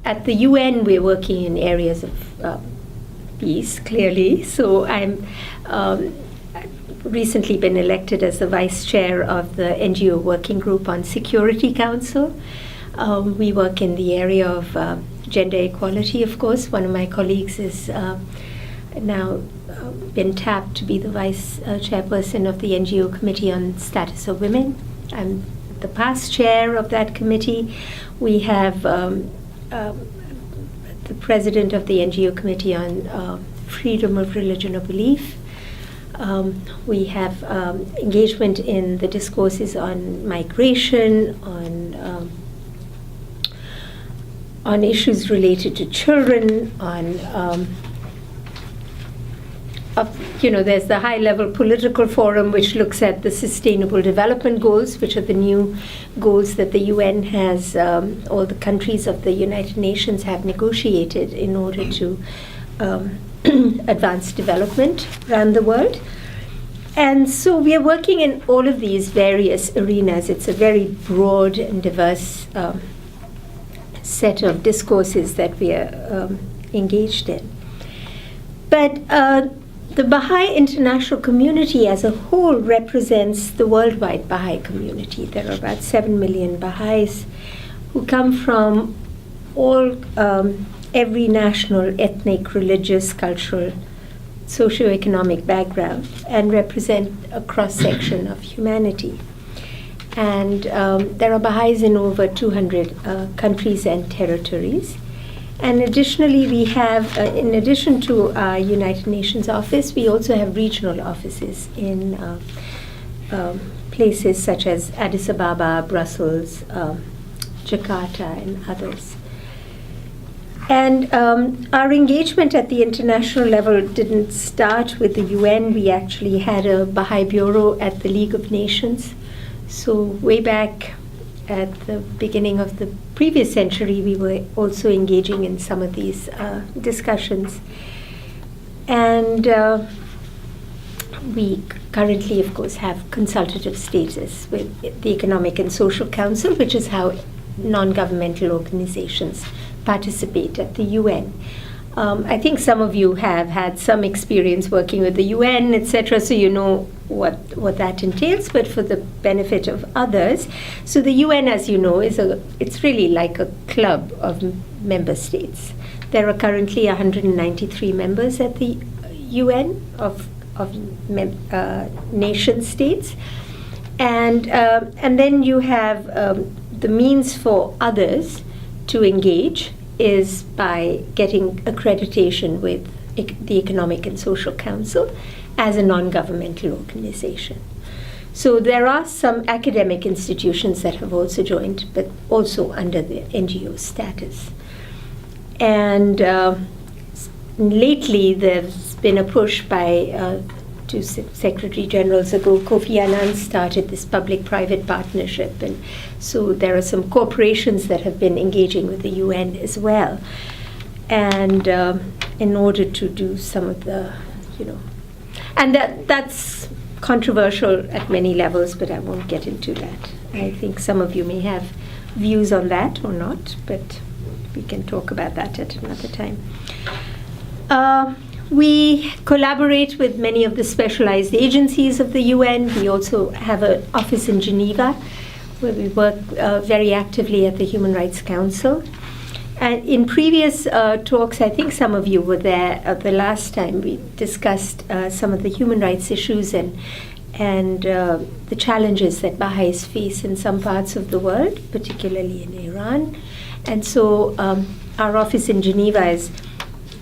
at the UN, we're working in areas of peace, clearly. So I'm recently been elected as the vice chair of the NGO Working Group on Security Council. We work in the area of gender equality, of course. One of my colleagues is now been tapped to be the vice chairperson of the NGO Committee on Status of Women. I'm the past chair of that committee. We have the president of the NGO Committee on Freedom of Religion or Belief. We have engagement in the discourses on migration, on issues related to children, there's the high-level political forum, which looks at the Sustainable Development Goals, which are the new goals that the UN has, all the countries of the United Nations have negotiated in order to advance development around the world. And so we are working in all of these various arenas. It's a very broad and diverse set of discourses that we are engaged in. But the Baha'i international community as a whole represents the worldwide Baha'i community. There are about 7 million Baha'is who come from every national, ethnic, religious, cultural, socioeconomic background and represent a cross-section of humanity. And there are Baha'is in over 200 countries and territories. And additionally, we have, in addition to our United Nations office, we also have regional offices in places such as Addis Ababa, Brussels, Jakarta, and others. And our engagement at the international level didn't start with the UN. We actually had a Baha'i Bureau at the League of Nations. So way back at the beginning of the previous century, we were also engaging in some of these discussions. And we currently, of course, have consultative status with the Economic and Social Council, which is how non-governmental organizations participate at the UN. I think some of you have had some experience working with the UN, etc., so you know what that entails, but for the benefit of others. So the UN, as you know, it's really like a club of member states. There are currently 193 members at the UN of nation states. And then you have the means for others to engage is by getting accreditation with the Economic and Social Council as a non-governmental organization. So there are some academic institutions that have also joined, but also under the NGO status. And lately there's been a push by two Secretary Generals ago. Kofi Annan started this public-private partnership, and so there are some corporations that have been engaging with the UN as well, and in order to do some of the, and that's controversial at many levels, but I won't get into that. I think some of you may have views on that or not, but we can talk about that at another time. We collaborate with many of the specialized agencies of the UN. We also have an office in Geneva where we work very actively at the Human Rights Council. And in previous talks, I think some of you were there the last time we discussed some of the human rights issues and the challenges that Baha'is face in some parts of the world, particularly in Iran. And so our office in Geneva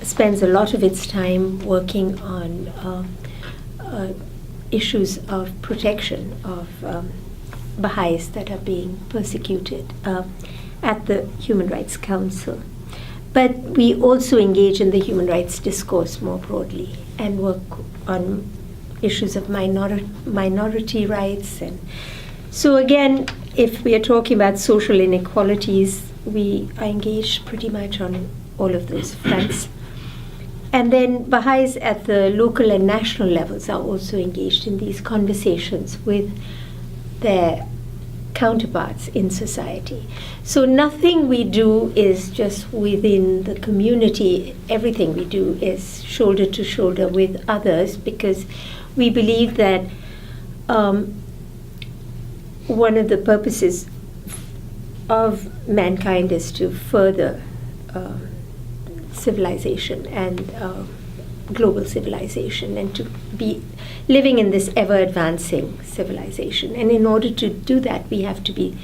spends a lot of its time working on issues of protection of Baha'is that are being persecuted at the Human Rights Council. But we also engage in the human rights discourse more broadly and work on issues of minority rights. And so again, if we are talking about social inequalities, we are engaged pretty much on all of those fronts. And then Baha'is at the local and national levels are also engaged in these conversations with their counterparts in society. So nothing we do is just within the community. Everything we do is shoulder to shoulder with others, because we believe that one of the purposes of mankind is to further civilization and global civilization, and to be living in this ever-advancing civilization. And in order to do that, we have to be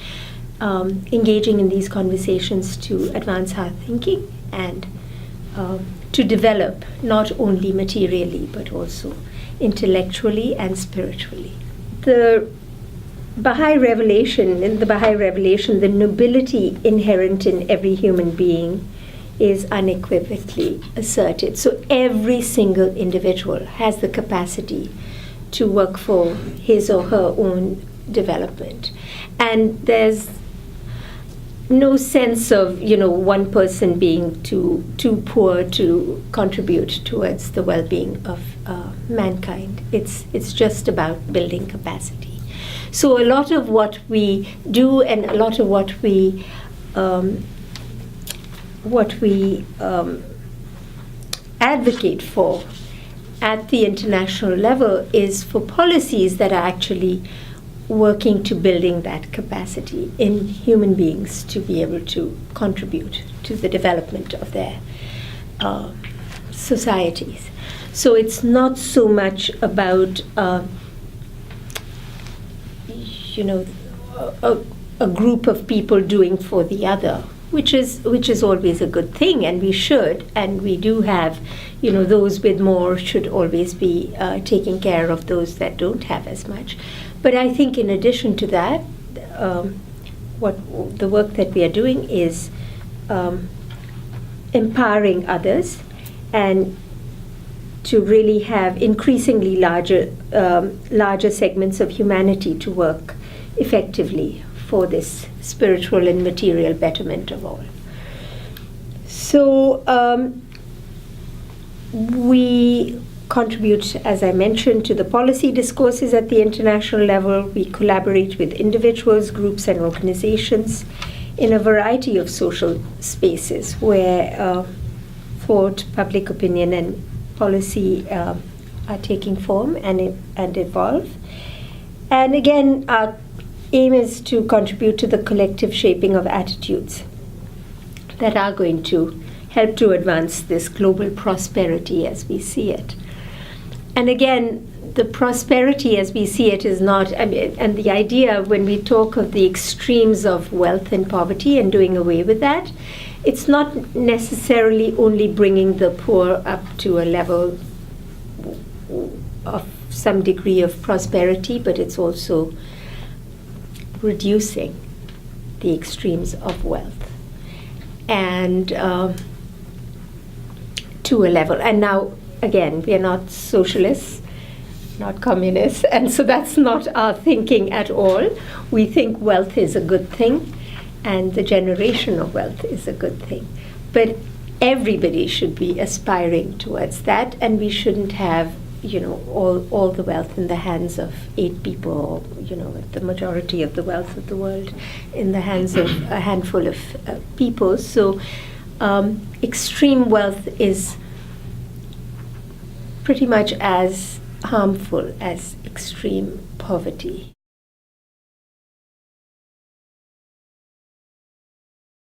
engaging in these conversations to advance our thinking and to develop not only materially but also intellectually and spiritually. In the Baha'i revelation, the nobility inherent in every human being is unequivocally asserted. So every single individual has the capacity to work for his or her own development. And there's no sense of, one person being too poor to contribute towards the well-being of mankind. It's just about building capacity. So a lot of what we do and a lot of what we advocate for at the international level is for policies that are actually working to building that capacity in human beings to be able to contribute to the development of their societies. So it's not so much about a group of people doing for the other, which is always a good thing, and we should, and we do have, those with more should always be taking care of those that don't have as much. But I think in addition to that, what the work that we are doing is empowering others, and to really have increasingly larger segments of humanity to work effectively for this spiritual and material betterment of all. So we contribute, as I mentioned, to the policy discourses at the international level. We collaborate with individuals, groups, and organizations in a variety of social spaces where thought, public opinion, and policy are taking form and evolve. And again, our aim is to contribute to the collective shaping of attitudes that are going to help to advance this global prosperity as we see it. And again, the prosperity as we see it is not, and the idea when we talk of the extremes of wealth and poverty and doing away with that, it's not necessarily only bringing the poor up to a level of some degree of prosperity, but it's also reducing the extremes of wealth and to a level. And now, again, we are not socialists, not communists, and so that's not our thinking at all. We think wealth is a good thing, and the generation of wealth is a good thing. But everybody should be aspiring towards that, and we shouldn't have all the wealth in the hands of 8 people, the majority of the wealth of the world in the hands of a handful of people. So extreme wealth is pretty much as harmful as extreme poverty.